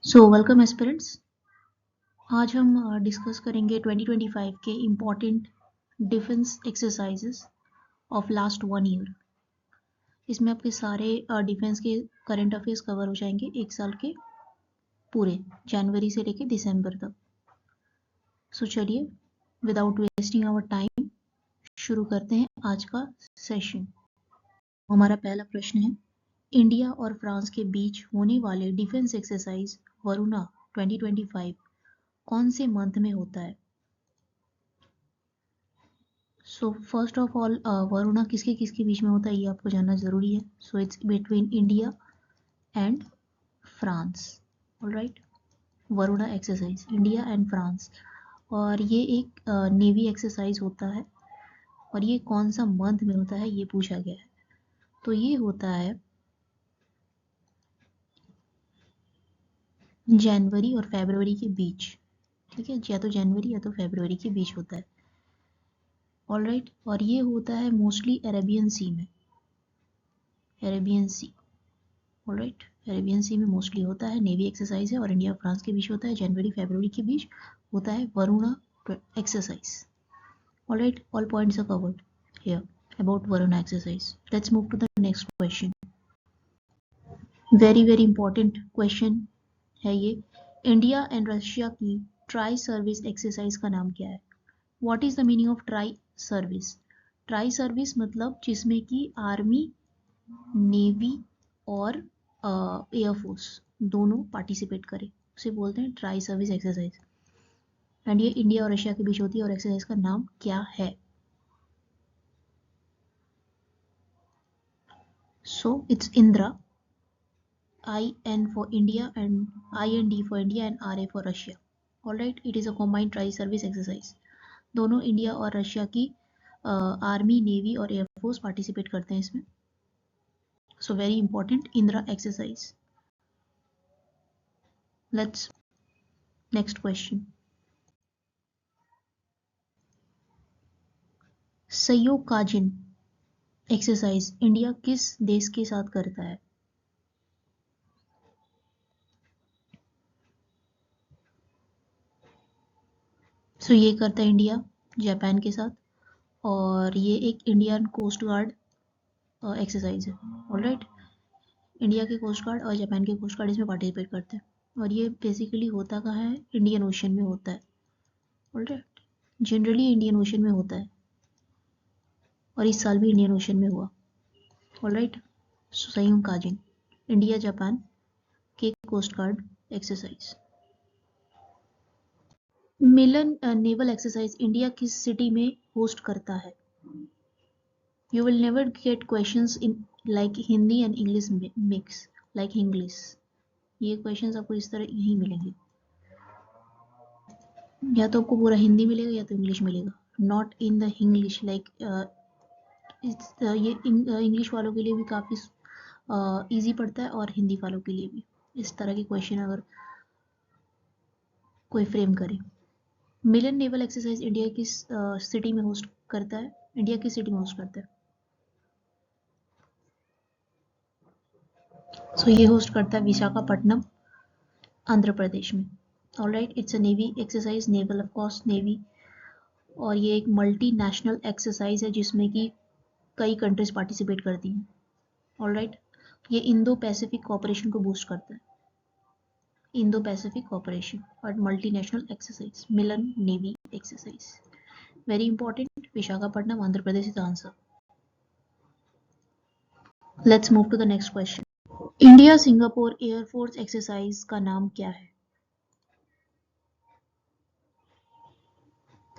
So welcome aspirants. आज हम discuss करेंगे 2025 के important defence exercises of last 1 year. इसमें आपके सारे डिफेंस के करंट अफेयर्स कवर हो जाएंगे एक साल के पूरे, जनवरी से लेके दिसंबर तक। सो चलिए विदाउट वेस्टिंग आवर टाइम शुरू करते हैं आज का सेशन। हमारा पहला प्रश्न है, इंडिया और फ्रांस के बीच होने वाले डिफेंस एक्सरसाइज वरुणा 2025 कौन से मंथ में होता है? So first of all Varuna किसके बीच में होता है ये आपको जानना जरूरी है। So it's between India and France. Alright, Varuna exercise India and France, और ये एक नेवी एक्सरसाइज होता है। और ये कौन सा मंथ में होता है ये पूछा गया है। तो ये होता है जनवरी और फरवरी के बीच। ठीक है, या तो जनवरी या तो फरवरी के बीच होता है। ऑलराइट, और ये होता है मोस्टली अरेबियन सी में। अरेबियन सी, ऑलराइट, अरेबियन सी में मोस्टली होता है। नेवी एक्सरसाइज है और इंडिया और फ्रांस के बीच होता है। जनवरी फरवरी के बीच होता है Varuna exercise. Alright, all points are covered here about Varuna exercise. Let's move to the next question. Very very important question है ये। इंडिया एंड रशिया की ट्राई सर्विस एक्सरसाइज का नाम क्या है? What is the meaning of tri service? Tri service मतलब जिसमें कि आर्मी, नेवी और एयरफोर्स दोनों पार्टिसिपेट करें, उसे बोलते हैं ट्राई सर्विस एक्सरसाइज। एंड ये इंडिया और रशिया के बीच होती है। और एक्सरसाइज का नाम क्या है? So it's Indira, IN for India and IND for India and RA for Russia. Alright, it is a combined tri service exercise. दोनों इंडिया और रशिया की आर्मी, नेवी और एयरफोर्स पार्टिसिपेट करते हैं इसमें। So very important Indira exercise. Let's next question. सयोकाजिन exercise India किस देश के साथ करता है? सो ये करता है इंडिया जापान के साथ, और ये एक इंडियन कोस्ट गार्ड एक्सरसाइज है। ऑलराइट, इंडिया के कोस्ट गार्ड और जापान के कोस्ट गार्ड इसमें पार्टिसिपेट करते हैं। और ये बेसिकली होता कहाँ है? इंडियन ओशन में होता है। ऑलराइट, जनरली इंडियन ओशन में होता है और इस साल भी इंडियन ओशन में हुआ। ऑलराइट, सयोकाजिन इंडिया जापान के कोस्ट गार्ड एक्सरसाइज। मिलन नेवल एक्सरसाइज इंडिया किस सिटी में होस्ट करता है? You will never get questions in like Hindi and English mix like English. ये क्वेश्चंस आपको इस तरह यही मिलेंगे, या तो आपको पूरा हिंदी मिलेगा या तो इंग्लिश मिलेगा। Not in the English like ये इंग्लिश वालों के लिए भी काफ़ी इजी पड़ता है और हिंदी वालों के लिए भी। इस तरह के क्वेश्चन अगर कोई फ्रेम करे। मिलन नेवल एक्सरसाइज इंडिया किस सिटी में होस्ट करता है? इंडिया किस सिटी में होस्ट करता है? सो ये होस्ट करता है विशाखापट्टनम, आंध्र प्रदेश में। Alright, it's a navy exercise, naval of course navy, और ये एक मल्टी नेशनल एक्सरसाइज है जिसमें कि कई कंट्रीज पार्टिसिपेट करती हैं। ऑलराइट, ये इंडो पैसिफिक कोऑपरेशन को बूस्ट करता है। इंडो पैसिफिक कोऑपरेशन और multi national exercise, Milan navy exercise. Very important, Visakhapatnam Andhra Pradesh is answer. Let's move to the next question. India Singapore air force exercise का नाम क्या है?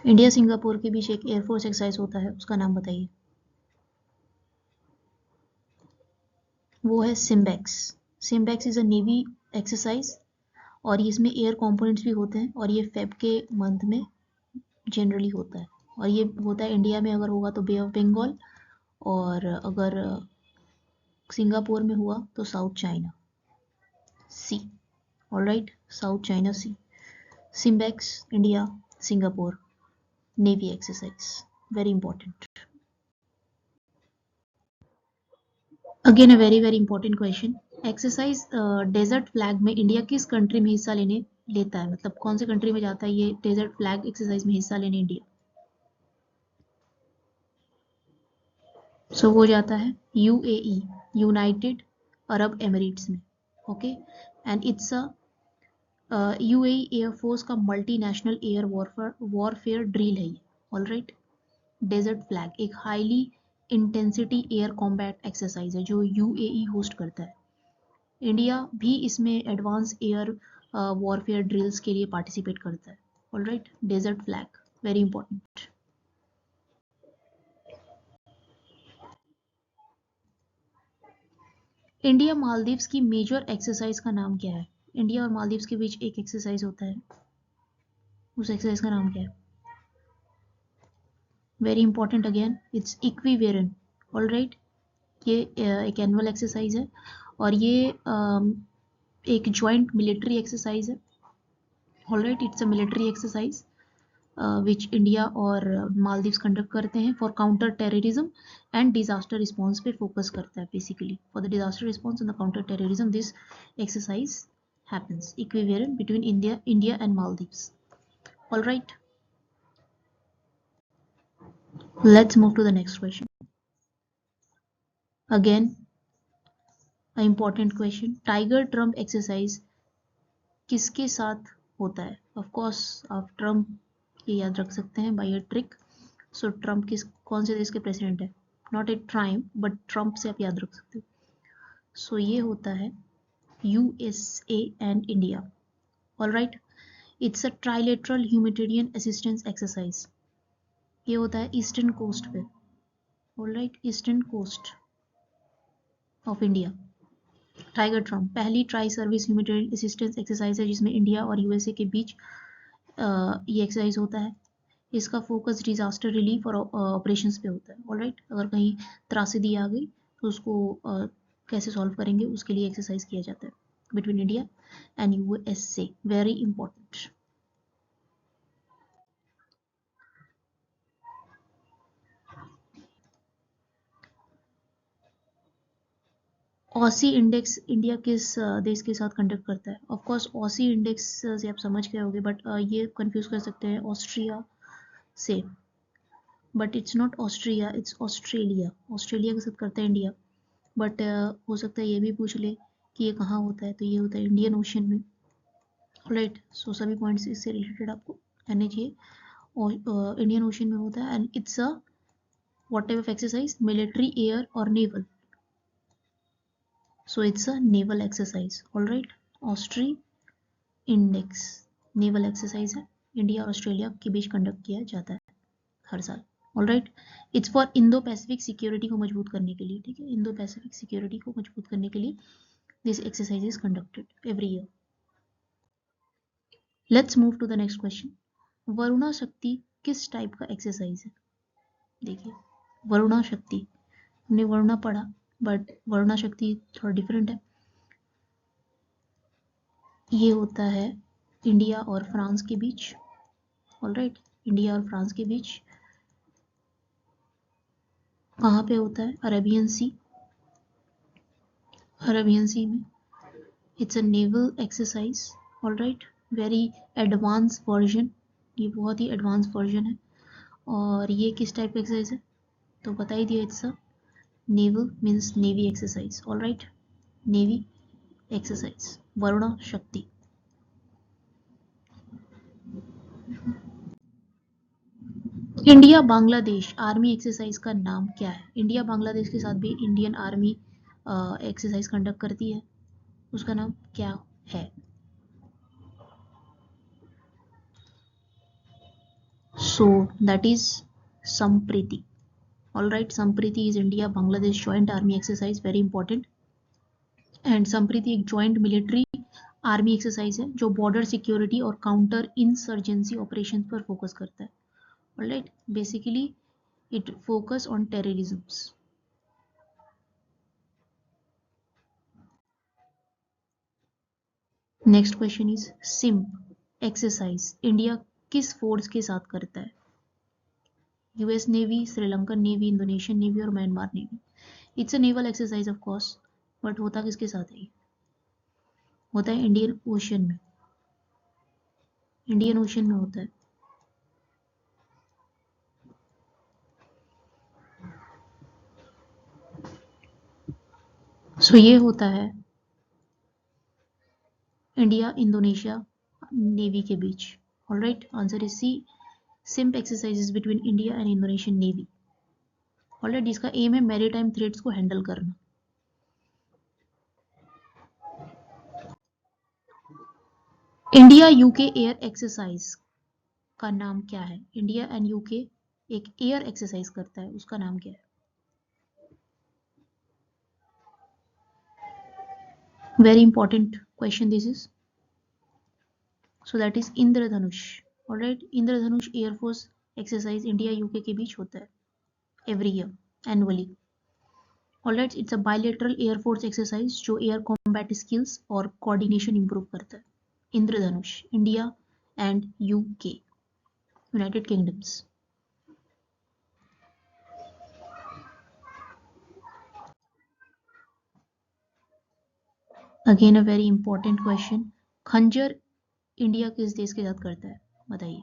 इंडिया सिंगापुर के बीच एक एयरफोर्स एक्सरसाइज होता है, उसका नाम बताइए। वो है SIMBEX. SIMBEX is a navy exercise और इसमें एयर कंपोनेंट्स भी होते हैं, और ये फेब के मंथ में जनरली होता है। और ये होता है इंडिया में अगर होगा तो बे ऑफ बंगाल, और अगर सिंगापुर में हुआ तो South China Sea. Alright, South China Sea. SIMBEX India Singapore navy exercise, very important. Again a very very important question. Exercise desert flag में इंडिया किस कंट्री में हिस्सा लेने लेता है, मतलब कौन से कंट्री में जाता है ये डेजर्ट फ्लैग एक्सरसाइज में हिस्सा लेने इंडिया? सो वो जाता है यूएई, यूनाइटेड अरब एमिरेट्स में। Okay, and it's a UAE air force का मल्टीनेशनल एयर वॉरफेयर ड्रिल है ये। ऑलराइट, डेजर्ट फ्लैग एक highly intensity air combat exercise है जो यूएई होस्ट करता है। इंडिया भी इसमें एडवांस एयर वॉरफेयर ड्रिल्स के लिए पार्टिसिपेट करता है। Alright, desert flag very important. India Maldives की मेजर एक्सरसाइज का नाम क्या है? इंडिया और मालदीव्स के बीच एक एक्सरसाइज होता है, उस एक्सरसाइज का नाम क्या है? Very important again, its equivalent. Alright, ये एक एनुअल एक्सरसाइज है और ये एक जॉइंट मिलिट्री एक्सरसाइज है। Alright, it's a military exercise which India और मालदीव्स कंडक्ट करते हैं for counter terrorism and disaster response पे फोकस करता है। Basically for the disaster response and the counter terrorism this exercise happens equivalent between India and Maldives. All right, let's move to the next question. Again, an important question. Tiger Trump exercise किसके साथ होता है? Of course, आप Trump ये याद रख सकते हैं by a trick. So Trump किस कौन से देश के प्रेसिडेंट है? Not a trime but Trump से आप याद रख सकते हो। सो ये होता है USA and India. Alright, it's a trilateral humanitarian assistance exercise. ये होता है ईस्टर्न कोस्ट पे। Alright, eastern coast of India. Tiger triumph पहली tri service humanitarian assistance exercise है जिसमें इंडिया और यूएसए के बीच ये एक्सरसाइज होता है। इसका फोकस डिजास्टर रिलीफ और ऑपरेशंस पे होता है। ऑलराइट, अगर कहीं त्रासदी आ गई तो उसको कैसे सॉल्व करेंगे उसके लिए एक्सरसाइज किया जाता है between India and USA. Very important. Aussie index India किस देश के साथ कंडक्ट करता है? ऑफ कोर्स ऑसी इंडेक्स से आप समझ गए होंगे बट ये कंफ्यूज कर सकते हैं ऑस्ट्रिया से, but it's not Austria, it's Australia. Australia के साथ करता है इंडिया, बट हो सकता है ये भी पूछ ले कि ये कहाँ होता है, तो ये होता है इंडियन ओशन में। राइट, सो सभी पॉइंट्स इससे रिलेटेड आपको रहने चाहिए। और इंडियन ओशन में होता है and it's a what type of exercise? Military, air और naval. So it's a naval exercise. All right. AUSINDEX naval exercise है, इंडिया और ऑस्ट्रेलिया के बीच कंडक्ट किया जाता है हर साल। All right, it's for Indo Pacific security को मजबूत करने के लिए। ठीक है, इंडो पैसिफिक सिक्योरिटी को मजबूत करने के लिए this exercise is conducted every year. Let's move to the next question. Varuna Shakti किस टाइप का एक्सरसाइज है? देखिए, वरुणा शक्ति, हमने वरुणा पढ़ा बट वरुणा शक्ति थोड़ा डिफरेंट है। ये होता है इंडिया और फ्रांस के बीच। ऑलराइट, इंडिया और फ्रांस के बीच कहाँ पे होता है? अरेबियन सी। अरेबियन सी में it's a naval exercise. Alright, very advance version, ये बहुत ही एडवांस वर्जन है। और ये किस टाइप का एक्सरसाइज है? तो बता ही दिया, it's a naval means navy exercise. Alright, navy exercise Varuna शक्ति। इंडिया बांग्लादेश आर्मी एक्सरसाइज का नाम क्या है? इंडिया बांग्लादेश के साथ भी इंडियन आर्मी एक्सरसाइज कंडक्ट करती है, उसका नाम क्या है? So that is Sampriti. Alright, Sampriti is India Bangladesh joint army exercise, very important. And Sampriti एक जॉइंट मिलिट्री आर्मी एक्सरसाइज है जो बॉर्डर सिक्योरिटी और काउंटर इंसर्जेंसी ऑपरेशन पर फोकस करता है। Alright, basically it focus on terrorism. Next question is सिम्प exercise India किस force के साथ करता है? US navy, Sri Lankan navy, Indonesian navy और Myanmar navy. It's a naval exercise of course but होता किसके साथ है? होता है इंडियन ओशन में, इंडियन ओशन में होता है। सो ये होता है इंडिया इंडोनेशिया नेवी के बीच। ऑलराइट, आंसर इज सी, सिम्प exercises between India and Indonesian navy. Alright, इसका एम है मैरीटाइम थ्रेट्स को हैंडल करना। इंडिया यूके एयर एक्सरसाइज का नाम क्या है? इंडिया एंड यूके एक एयर एक्सरसाइज करता है, उसका नाम क्या है? Very important question this is. So that is Indradhanush. Alright, Indradhanush airforce exercise India UK के बीच होता है every year annually. Alright, it's a bilateral airforce exercise जो एयर कॉम्बैट स्किल्स और कोऑर्डिनेशन इंप्रूव करता है। Indradhanush, India and UK, United Kingdoms. Again a very important question, Khanjar India किस देश के साथ करता है? बताइए।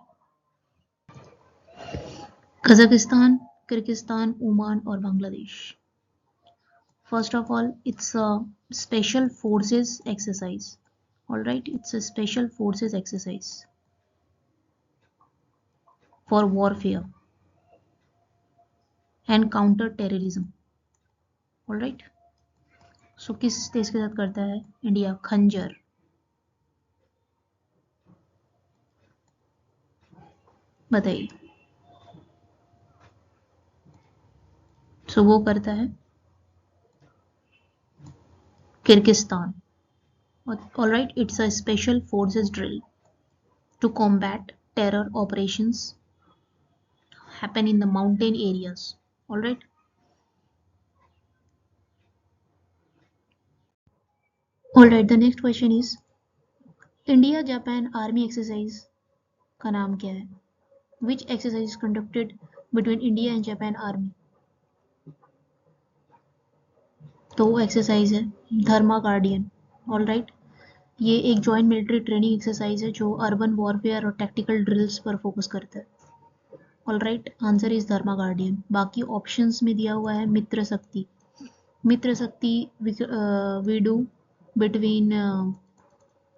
कजाकिस्तान, किर्गिस्तान, ओमान और Bangladesh. First of all, it's a special forces exercise. All right, it's a special forces exercise for warfare and counter terrorism. All right. So किस देश के साथ करता है इंडिया खंजर? बताइए। सो वो करता है Kyrgyzstan. All right, it's a special forces drill to combat terror operations happen in the mountain areas. All right. All right, the next question is India Japan army exercise का नाम क्या है? Which exercise is conducted between India and Japan Army? तो वो exercise है धर्मा guardian. All right, ये एक joint military training exercise है जो अर्बन वॉरफेयर और टैक्टिकल ड्रिल्स पर फोकस करता है। All right, answer is Dharma guardian. बाकी ऑप्शंस में दिया हुआ है Mitra Shakti. Mitra Shakti we do between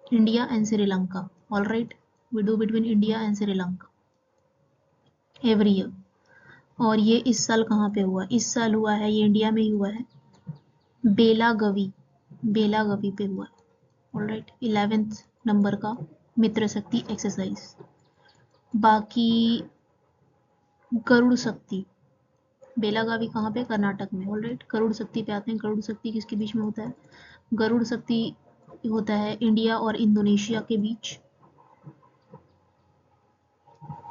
India and Sri Lanka. All right, we do between India and Sri Lanka every year. और ये इस साल कहाँ पे हुआ? इस साल हुआ है, ये इंडिया में ही हुआ है, बेलागवी, बेलागवी पे हुआ है। ऑलराइट, 11th नंबर का मित्र शक्ति एक्सरसाइज। बाकी गरुड़ शक्ति, बेलागावी कहाँ पे? कर्नाटक में। ऑलराइट, गरुड़ शक्ति पे आते हैं। गरुड़ शक्ति किसके बीच में होता है? गरुड़ शक्ति होता है इंडिया और इंडोनेशिया के बीच।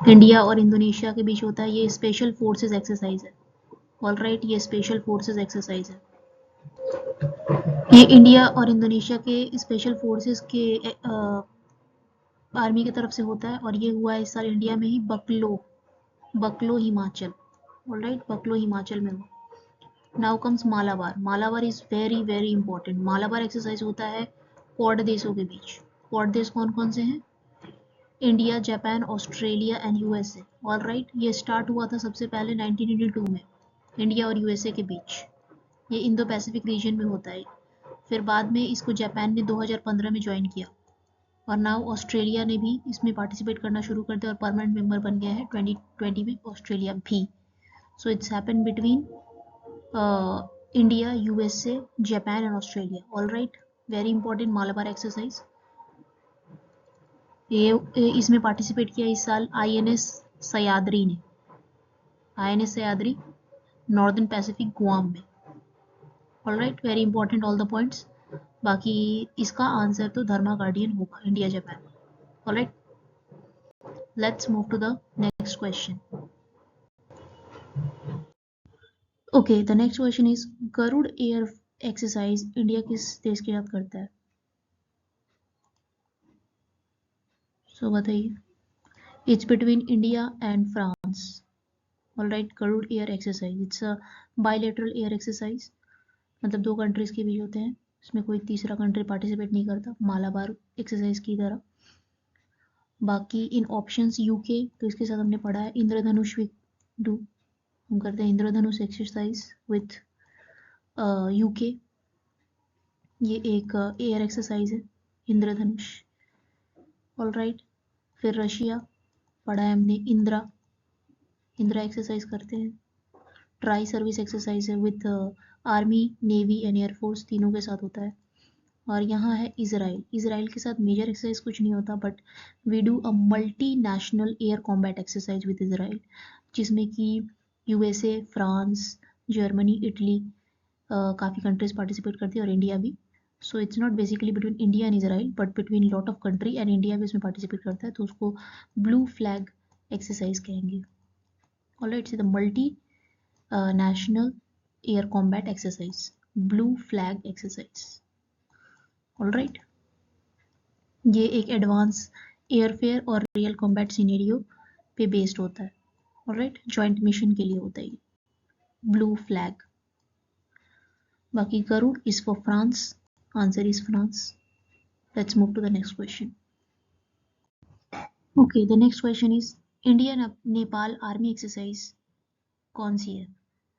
इंडिया और इंडोनेशिया के बीच होता है। ये स्पेशल फोर्सेस एक्सरसाइज है। ऑलराइट, ये स्पेशल फोर्सेस एक्सरसाइज है। ये इंडिया और इंडोनेशिया के स्पेशल फोर्सेस के आर्मी की तरफ से होता है और ये हुआ है इस साल इंडिया में ही, बकलो हिमाचल। ऑलराइट, बकलो हिमाचल में हुआ। Now comes Malabar. Malabar is very very important. Malabar exercise होता है क्वाड देशों के बीच। क्वाड देश कौन कौन से हैं? India, Japan, Australia and USA. Alright, ये स्टार्ट हुआ था सबसे पहले 1982 में इंडिया और यूएसए के बीच। ये इंडो पैसिफिक रीजन में होता है। फिर बाद में इसको जापान ने 2015 में ज्वाइन किया और नाउ ऑस्ट्रेलिया ने भी इसमें पार्टिसिपेट करना शुरू कर दिया और परमानेंट मेंबर बन गया है 2020 में ऑस्ट्रेलिया भी। So it's happen between India, USA, Japan and Australia. All right, very important Malabar exercise. ये इसमें पार्टिसिपेट किया इस साल आईएनएस सयाद्री ने। INS Sahyadri northern Pacific Guam में। All right, very important all the points. बाकी इसका आंसर तो धर्मा गार्डियन होगा, India Japan. Alright, let's move to the next question. Okay, the next question is Garuda air exercise India किस देश के साथ करता है? सो बताइए। It's between India and France. Alright, Garuda air exercise, it's a bilateral air exercise मतलब 2 countries के बीच होते हैं, इसमें कोई तीसरा कंट्री पार्टिसिपेट नहीं करता, मालाबार एक्सरसाइज की तरह। बाकी इन ऑप्शंस यूके, तो इसके साथ हमने पढ़ा है इंद्रधनुष वी डू, हम करते हैं इंद्रधनुष एक्सरसाइज विथ यूके, ये एक एयर एक्सरसाइज है इंद्रधनुष। ऑलराइट, फिर रशिया पढ़ा है हमने इंद्रा एक्सरसाइज करते हैं। ट्राई सर्विस एक्सरसाइज है with army, navy and air force, तीनों के साथ होता है। और यहाँ है इसराइल के साथ मेजर एक्सरसाइज कुछ नहीं होता, but we do a multi national air combat exercise with Israel, जिसमें कि यूएसए, फ्रांस, जर्मनी, इटली, काफ़ी कंट्रीज पार्टिसिपेट करती है और इंडिया भी। So it's not basically between India and Israel, but between lot of country, and India भी इसमें participate करता है, तो उसको ब्लू फ्लैग एक्सरसाइज कहेंगे। Alright, the multi national air combat exercise, blue flag exercise. Alright, ये एक एडवांस एयरफेयर और रियल कॉम्बैट सिनेरियो पे बेस्ड होता है। ऑलराइट, जॉइंट मिशन के लिए होता है ये ब्लू फ्लैग। बाकी Garuda is for France, answer is France. Let's move to the next question. Okay, the next question is India Nepal army exercise कौन सी है?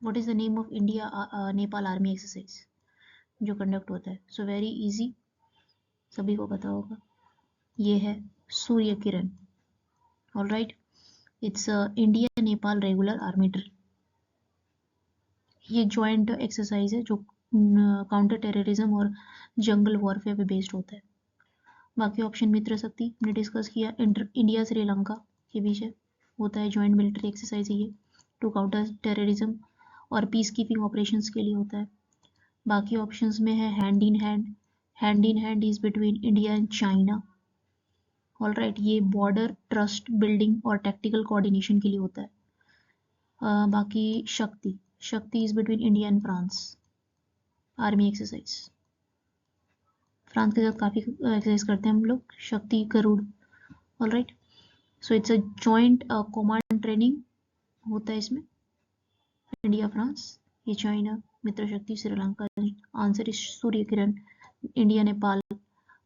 What is the name of India Nepal army exercise जो कंडक्ट होता है? So very easy, सभी को पता होगा, ये है Surya Kiran. Alright, it's India Nepal regular army drill. ये जॉइंट एक्सरसाइज है जो काउंटर टेररिज्म और जंगल वॉरफेयर पे बेस्ड होता है। बाकी ऑप्शन मित्र शक्ति हमने डिस्कस किया, इंडिया श्रीलंका के बीच है, होता है जॉइंट मिलिट्री एक्सरसाइज ये, टू काउंटर टेररिज्म और पीस कीपिंग ऑपरेशंस के लिए होता है। बाकी ऑप्शंस में है hand in hand is between India and China. Alright, ये बॉर्डर ट्रस्ट बिल्डिंग और टैक्टिकल कोऑर्डिनेशन के लिए होता है। बाकी Shakti is between India and France army exercise. France के साथ काफ़ी एक्सरसाइज करते हैं हम लोग, Shakti Garuda. Alright, so it's a joint command training होता है इसमें, इंडिया फ्रांस, ये China, Mitra Shakti Sri Lanka. Answer is Surya Kiran, India Nepal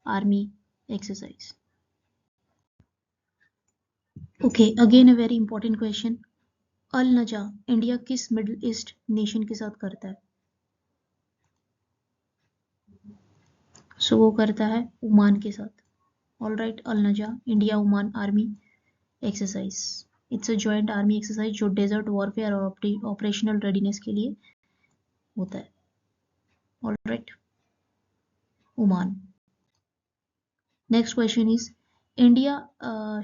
army exercise. Okay, again a very important question, Al Najah India किस मिडिल ईस्ट नेशन के साथ करता है? सो वो करता है ओमान के साथ। Alright, Al Najah India Oman army exercise, it's a joint army exercise जो डेजर्ट वॉरफेयर और ऑपरेशनल रेडीनेस के लिए होता है। Alright, Oman. Next question is India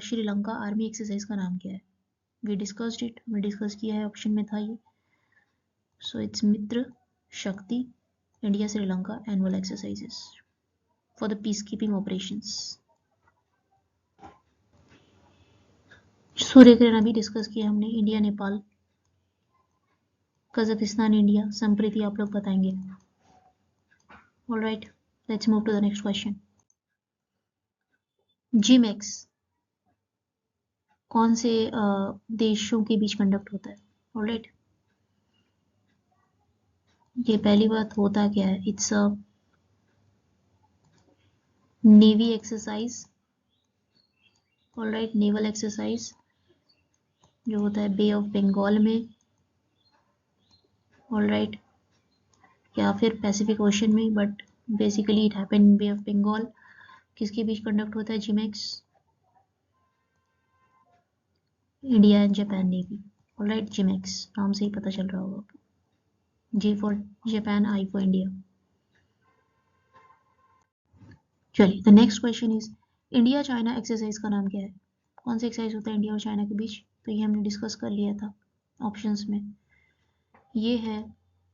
Sri Lanka army exercise का नाम क्या है? वी डिस्कस्ड इट, हमने डिस्कस किया है, ऑप्शन में था ये। सो it's Mitra Shakti India Sri Lanka annual exercises for the peace keeping operations. Surya Kiran अभी डिस्कस किया हमने, India Nepal, Kazakhstan India, Sampriti आप लोग बताएंगे। Alright, let's move to the next question. JIMEX कौन से देशों के बीच कंडक्ट होता है? ऑलराइट, ये पहली बात होता क्या है, it's a navy exercise. Alright, naval exercise जो होता है बे ऑफ बंगाल में। ऑलराइट, या फिर पैसिफिक ओशन में, but basically it happen in bay of Bengal. किसके बीच कंडक्ट होता है JIMEX? India and Japan navy. Alright, JIMEX नाम से ही पता चल रहा होगा, J for Japan, I for India. चलिए, the next question is India China exercise का नाम क्या है? कौन सा एक्सरसाइज होता है इंडिया और चाइना के बीच? तो ये हमने डिस्कस कर लिया था ऑप्शंस में, ये है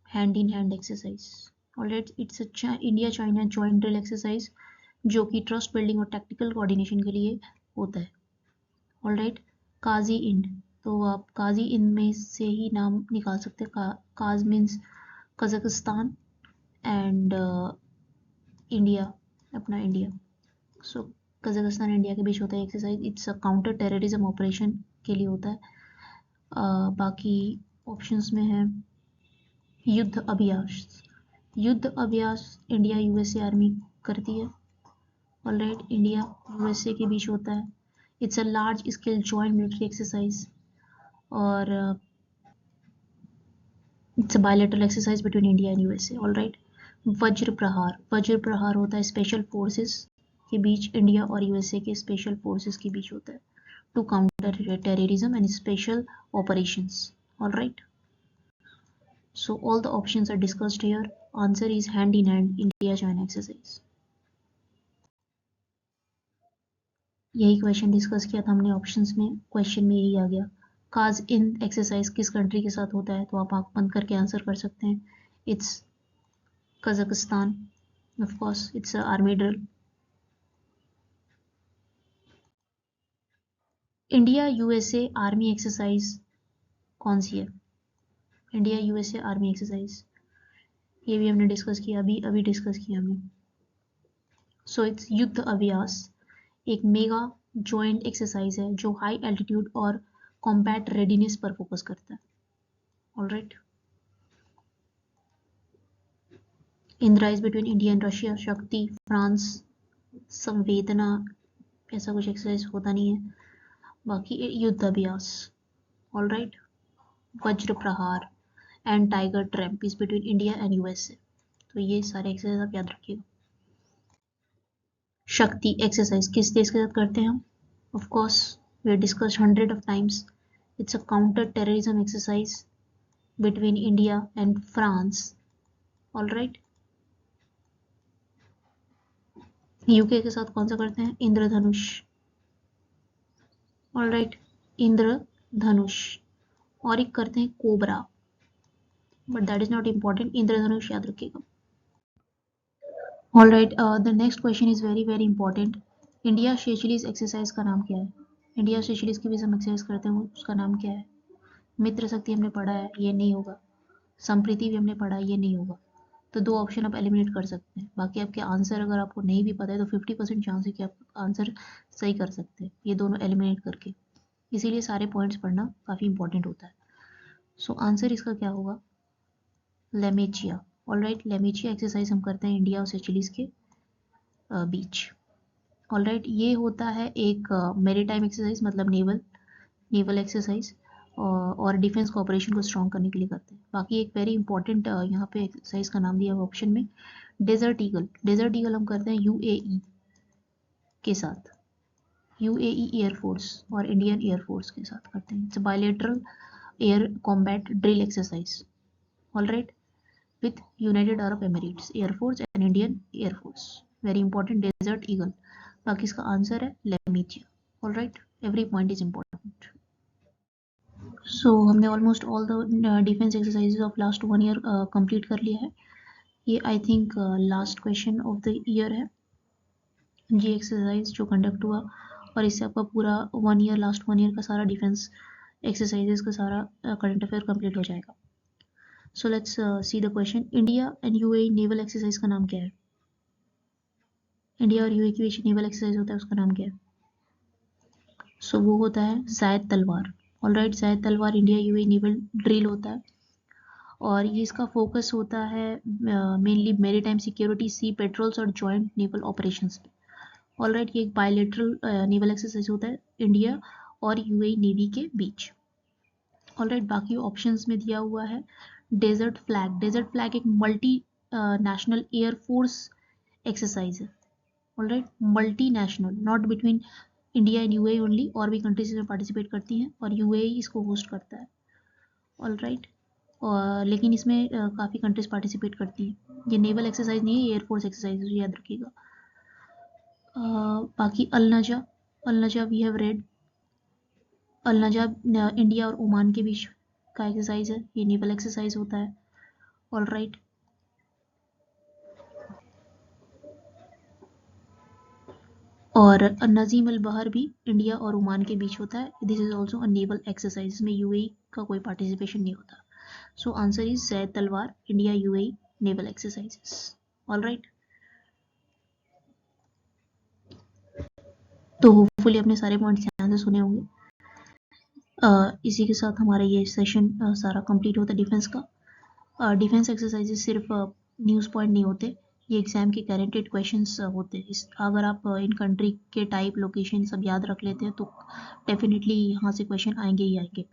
hand in hand exercise. Alright, it's India China joint drill exercise जो कि ट्रस्ट बिल्डिंग और टैक्टिकल कोऑर्डिनेशन के लिए होता है। ऑलराइट, काजी इंड, तो आप काजी इंड में से ही नाम निकाल सकते हैं, काज मीन्स कजाकिस्तान एंड इंडिया, अपना इंडिया। सो कजाकिस्तान इंडिया के बीच होता है exercise, it's a counter terrorism operation के लिए होता है। बाकी ऑप्शंस में है युद्ध अभ्यास, युद्ध अभ्यास इंडिया यूएसए आर्मी करती है। ऑलराइट, इंडिया यूएसए के बीच होता है। It's a large scale joint military exercise और it's a bilateral exercise between India and USA. Alright, Vajra Prahar होता है स्पेशल फोर्सेस के बीच, इंडिया और यूएसए के स्पेशल फोर्सेस के बीच होता है to counter terrorism and special operations. All right, so all the options are discussed here. Answer is hand in hand India China exercise. यही क्वेश्चन डिस्कस किया था हमने ऑप्शंस में, क्वेश्चन में यही आ गया। काज इन एक्सरसाइज किस कंट्री के साथ होता है, तो आप आंख बंद करके आंसर कर सकते हैं। It's Kazakhstan, of course it's army drill. India USA army exercise कौन सी है? इंडिया यूएसए आर्मी एक्सरसाइज, ये भी हमने डिस्कस किया, अभी डिस्कस किया हमने। सो इट्स युद्ध अभ्यास, एक मेगा जॉइंट एक्सरसाइज है जो हाई एल्टीट्यूड और कॉम्बैट रेडीनेस पर फोकस करता है। Alright, Indira is between India and Russia, शक्ति फ्रांस, संवेदना ऐसा कुछ एक्सरसाइज होता नहीं है। बाकी युद्ध अभ्यास। ऑलराइट, वज्र प्रहार and tiger tramp is between India and USA. तो ये सारे एक्सरसाइज आप याद रखिएगा। शक्ति एक्सरसाइज किस देश के साथ करते हैं हम? Of course we have discussed 100 of times. It's a counter terrorism exercise between India and France. All right. UK के साथ कौन सा करते हैं? इंद्रधनुष। All right, Indradhanush. और एक करते हैं cobra, but that is not important, Indradhanush याद रखिएगा। All right, the next question is very very important. India Seychelles exercise का नाम क्या है? इंडिया सेशेलिस की भी हम एक्सरसाइज करते हैं, उसका नाम क्या है? मित्र शक्ति हमने पढ़ा है, ये नहीं होगा। संप्रीति भी हमने पढ़ा है, ये नहीं होगा। तो दो ऑप्शन आप एलिमिनेट कर सकते हैं। बाकी आपके आंसर अगर आपको नहीं भी पता है तो 50% चांस है कि आप आंसर सही कर सकते हैं ये दोनों एलिमिनेट करके। इसीलिए सारे पॉइंट्स पढ़ना काफ़ी इंपॉर्टेंट होता है। सो आंसर इसका क्या होगा? लेमेचिया। ऑलराइट, लेमेचिया एक्सरसाइज हम करते हैं इंडिया और सेचेलिस के बीच। ऑलराइट, ये होता है एक मेरीटाइम एक्सरसाइज, मतलब नेवल एक्सरसाइज, और डिफेंस कोऑपरेशन को स्ट्रॉन्ग करने के लिए करते हैं। बाकी एक वेरी इंपॉर्टेंट यहाँ पे एक्सरसाइज का नाम दिया हुआ ऑप्शन में, डेजर्ट ईगल। डेजर्ट ईगल हम करते हैं यूएई के साथ, यूएई एयरफोर्स और इंडियन एयरफोर्स के साथ करते हैं। It's bilateral air combat drill exercise. Alright, with United Arab Emirates airforce and Indian airforce. Very important, desert eagle. बाकी इसका आंसर है Lamitiye. Alright, every point is important. So हमने almost all the defence exercises of last 1 year complete कर लिया है। ये I think last question of the year है ये एक्सरसाइज जो कंडक्ट हुआ, और इससे आपका पूरा 1 ईयर, लास्ट 1 ईयर का सारा डिफेंस एक्सरसाइजेज का सारा करंट अफेयर कंप्लीट हो जाएगा। So let's see the question. India and UAE naval exercise का नाम क्या है? इंडिया और यूएई के बीच नेवल एक्सरसाइज होता है, उसका नाम क्या है? सो वो होता है जायद तलवार। ऑलराइट, जायद तलवार इंडिया यूएई नेवल ड्रिल होता है, और ये इसका फोकस होता है मेनली मेरीटाइम सिक्योरिटी, सी पेट्रोल्स और जॉइंट नेवल ऑपरेशंस पे। ऑलराइट, ये एक बायलैटरल नेवल एक्सरसाइज होता है इंडिया और यूएई नेवी के बीच। ऑलराइट, बाकी ऑप्शंस में दिया हुआ है डेजर्ट फ्लैग। डेजर्ट फ्लैग एक मल्टी नेशनल एयरफोर्स एक्सरसाइज है। Alright, multi national, not between India and UAE only, और भी कंट्रीज इसमें पार्टिसिपेट करती हैं और यूएई इसको होस्ट करता है। ऑलराइट, लेकिन इसमें काफ़ी कंट्रीज पार्टिसिपेट करती हैं। ये नेवल एक्सरसाइज नहीं है, एयरफोर्स एक्सरसाइज, याद रखिएगा। बाकी अल नजा we have read. Al Najah India और ओमान के बीच का एक्सरसाइज है, ये नेवल एक्सरसाइज होता है। ऑलराइट, और नजीम अल बहर भी इंडिया और ओमान के बीच होता है। This is also a naval exercise, इसमें यूएई का कोई पार्टिसिपेशन नहीं होता। सो आंसर इज जैद तलवार India UAE naval exercises. Alright, तो होपफुली अपने सारे पॉइंट्स ध्यान से सुने होंगे। इसी के साथ हमारा ये सेशन सारा कंप्लीट होता है डिफेंस का। डिफेंस एक्सरसाइजेस सिर्फ न्यूज़ पॉइंट नहीं होते, ये एग्ज़ाम के गारंटेड क्वेश्चंस होते हैं। इस अगर आप इन कंट्री के टाइप, लोकेशन सब याद रख लेते हैं तो डेफिनेटली यहाँ से क्वेश्चन आएंगे ही आएंगे।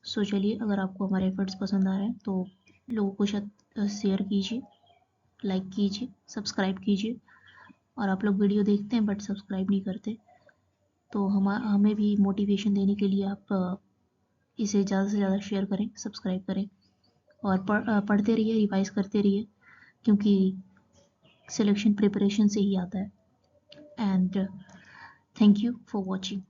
सो चलिए, अगर आपको हमारे एफर्ट्स पसंद आ रहे हैं तो लोगों को शेयर कीजिए, लाइक कीजिए, सब्सक्राइब कीजिए। और आप लोग वीडियो देखते हैं बट सब्सक्राइब नहीं करते, तो हमें भी मोटिवेशन देने के लिए आप इसे ज़्यादा से ज़्यादा शेयर करें, सब्सक्राइब करें और पढ़ते रहिए, रिवाइज करते रहिए, क्योंकि सिलेक्शन प्रिपरेशन से ही आता है। And thank you for watching.